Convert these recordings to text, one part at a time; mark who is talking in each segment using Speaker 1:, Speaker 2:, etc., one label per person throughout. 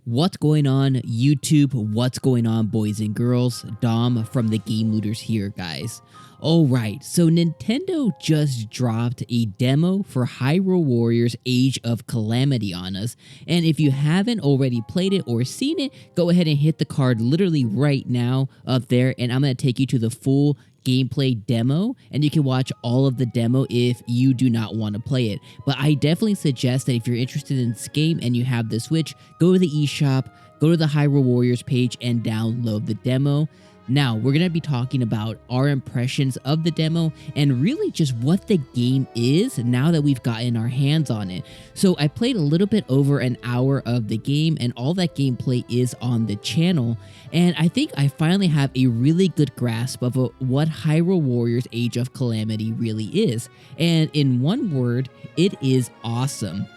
Speaker 1: What's going on, YouTube? What's going on, boys and girls? Dom from the Game Looters here, guys. Alright, so Nintendo just dropped a demo for Hyrule Warriors Age of Calamity on us, and if you haven't already played it or seen it, go ahead and hit the card literally right now up there, and I'm going to take you to the full gameplay demo, and you can watch all of the demo if you do not want to play it. But I definitely suggest that if you're interested in this game and you have the Switch, go to the eShop, go to the Hyrule Warriors page, and download the demo. Now, we're going to be talking about our impressions of the demo and really just what the game is now that we've gotten our hands on it. So I played a little bit over an hour of the game, and all that gameplay is on the channel. And I think I finally have a really good grasp of what Hyrule Warriors Age of Calamity really is. And in one word, it is awesome.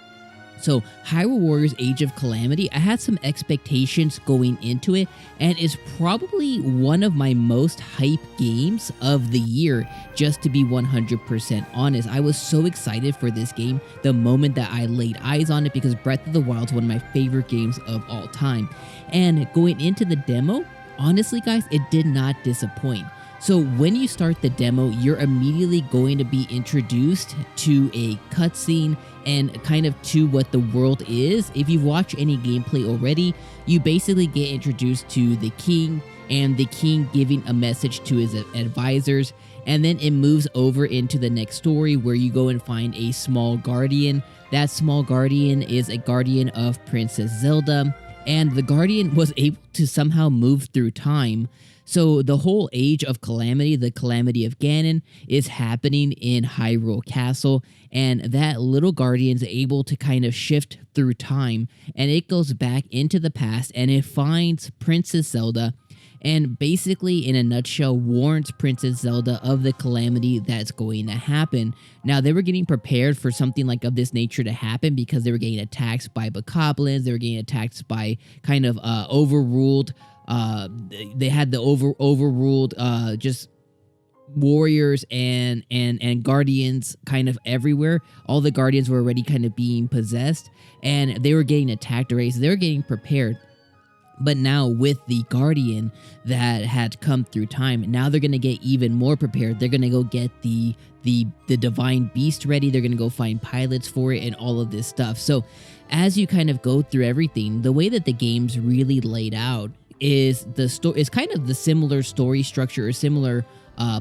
Speaker 1: So Hyrule Warriors Age of Calamity, I had some expectations going into it, and it's probably one of my most hype games of the year, just to be 100% honest. I was so excited for this game the moment that I laid eyes on it, because Breath of the Wild is one of my favorite games of all time. And going into the demo, honestly guys, it did not disappoint. So when you start the demo, you're immediately going to be introduced to a cutscene and kind of to what the world is. If you've watched any gameplay already, you basically get introduced to the king, and the king giving a message to his advisors, and then it moves over into the next story where you go and find a small guardian. That small guardian is a guardian of Princess Zelda, and the guardian was able to somehow move through time. So the whole Age of Calamity, the Calamity of Ganon, is happening in Hyrule Castle, and that little guardian is able to kind of shift through time, and it goes back into the past, and it finds Princess Zelda, and basically, in a nutshell, warns Princess Zelda of the calamity that's going to happen. Now, they were getting prepared for something like of this nature to happen because they were getting attacked by bokoblins, they were getting attacked by kind of overruled. They had the overruled just warriors and guardians kind of everywhere. All the guardians were already kind of being possessed, and they were getting attacked already, so they were getting prepared. But now with the guardian that had come through time, now they're going to get even more prepared. They're going to go get the divine beast ready. They're going to go find pilots for it and all of this stuff. So as you kind of go through everything, the way that the game's really laid out is kind of the similar story structure or similar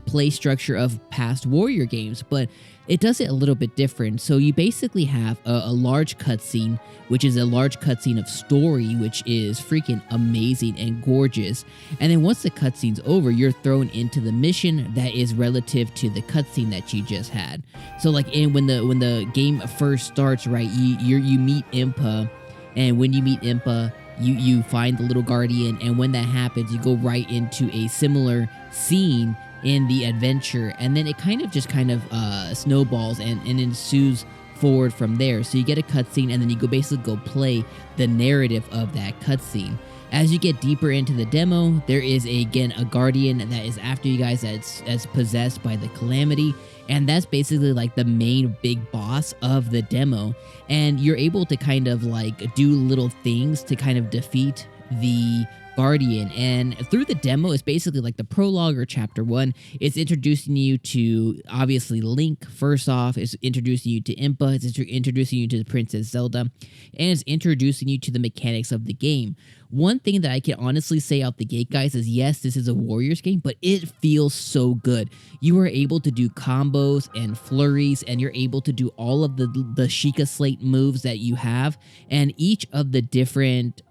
Speaker 1: play structure of past warrior games, but it does it a little bit different. So you basically have a large cutscene, which is a large cutscene of story, which is freaking amazing and gorgeous. And then once the cutscene's over, you're thrown into the mission that is relative to the cutscene that you just had. So like when the game first starts, right, you meet Impa, and when you meet Impa, you find the little guardian, and when that happens, you go right into a similar scene in the adventure, and then it kind of snowballs and ensues forward from there. So you get a cutscene, and then you basically go play the narrative of that cutscene. As you get deeper into the demo, there is again a guardian that is after you guys that's possessed by the calamity, and that's basically like the main big boss of the demo. And you're able to kind of like do little things to kind of defeat the guardian. And through the demo, it's basically like the prologue or chapter 1. It's introducing you to obviously Link. First off, it's introducing you to Impa, it's introducing you to Princess Zelda, and it's introducing you to the mechanics of the game. One thing that I can honestly say out the gate, guys, is yes, this is a Warriors game, but it feels so good. You are able to do combos and flurries, and you're able to do all of the Sheikah Slate moves that you have, and each of the different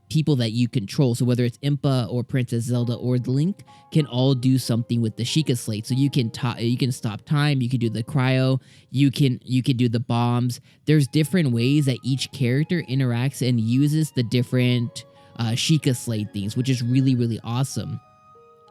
Speaker 1: people that you control, so whether it's Impa or Princess Zelda or Link, can all do something with the Sheikah Slate. So you can stop time, you can do the cryo, you can do the bombs. There's different ways that each character interacts and uses the different Sheikah Slate things, which is really, really awesome.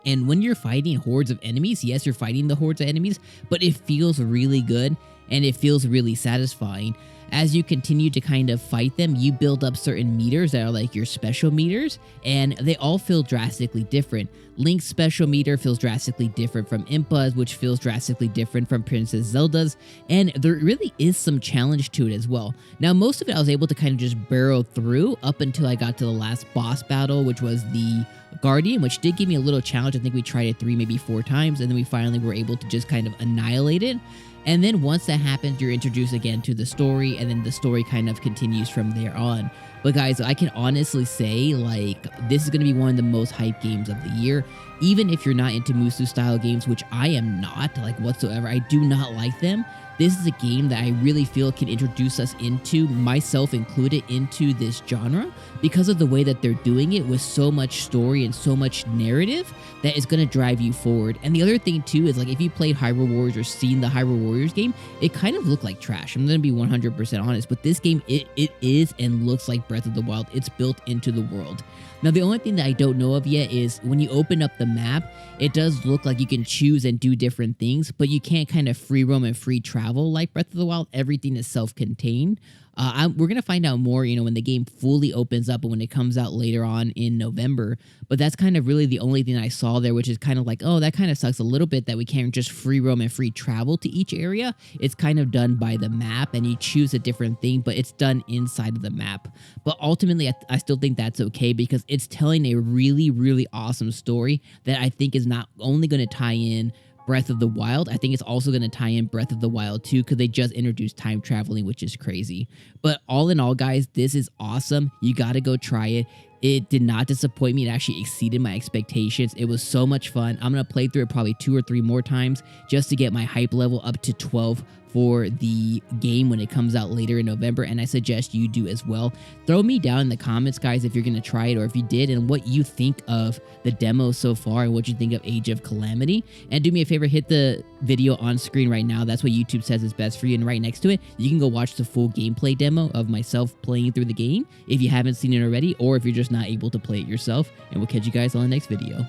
Speaker 1: And when you're fighting hordes of enemies, yes, you're fighting the hordes of enemies, but it feels really good and it feels really satisfying. As you continue to kind of fight them, you build up certain meters that are like your special meters, and they all feel drastically different. Link's special meter feels drastically different from Impa's, which feels drastically different from Princess Zelda's, and there really is some challenge to it as well. Now, most of it I was able to kind of just barrel through up until I got to the last boss battle, which was the Guardian, which did give me a little challenge. I think we tried it 3, maybe 4 times, and then we finally were able to just kind of annihilate it. And then once that happens, you're introduced again to the story, and then the story kind of continues from there on. But guys, I can honestly say, like, this is going to be one of the most hyped games of the year. Even if you're not into Musu style games, which I am not, like, whatsoever, I do not like them. This is a game that I really feel can introduce us into, myself included, into this genre because of the way that they're doing it with so much story and so much narrative that is going to drive you forward. And the other thing too is, like, if you played Hyrule Warriors or seen the Hyrule Warriors game, it kind of looked like trash. I'm going to be 100% honest, but this game, it is and looks like Breath of the Wild. It's built into the world. Now, the only thing that I don't know of yet is when you open up the map, it does look like you can choose and do different things, but you can't kind of free roam and free travel like Breath of the Wild. Everything is self-contained. We're going to find out more, when the game fully opens up and when it comes out later on in November. But that's kind of really the only thing I saw there, which is kind of like, oh, that kind of sucks a little bit that we can't just free roam and free travel to each area. It's kind of done by the map and you choose a different thing, but it's done inside of the map. But ultimately, I still think that's okay because it's telling a really, really awesome story that I think is not only going to tie in Breath of the Wild, I think it's also going to tie in Breath of the Wild 2 because they just introduced time traveling, which is crazy. But all in all, guys, this is awesome. You got to go try it. It did not disappoint me. It actually exceeded my expectations. It was so much fun. I'm going to play through it probably 2 or 3 more times just to get my hype level up to 12 for the game when it comes out later in November, and I suggest you do as well. Throw me down in the comments, guys, if you're going to try it or if you did, and what you think of the demo so far and what you think of Age of Calamity. And do me a favor, hit the video on screen right now. That's what YouTube says is best for you, and right next to it, you can go watch the full gameplay demo of myself playing through the game if you haven't seen it already, or if you're just not able to play it yourself. And we'll catch you guys on the next video.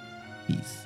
Speaker 1: Peace.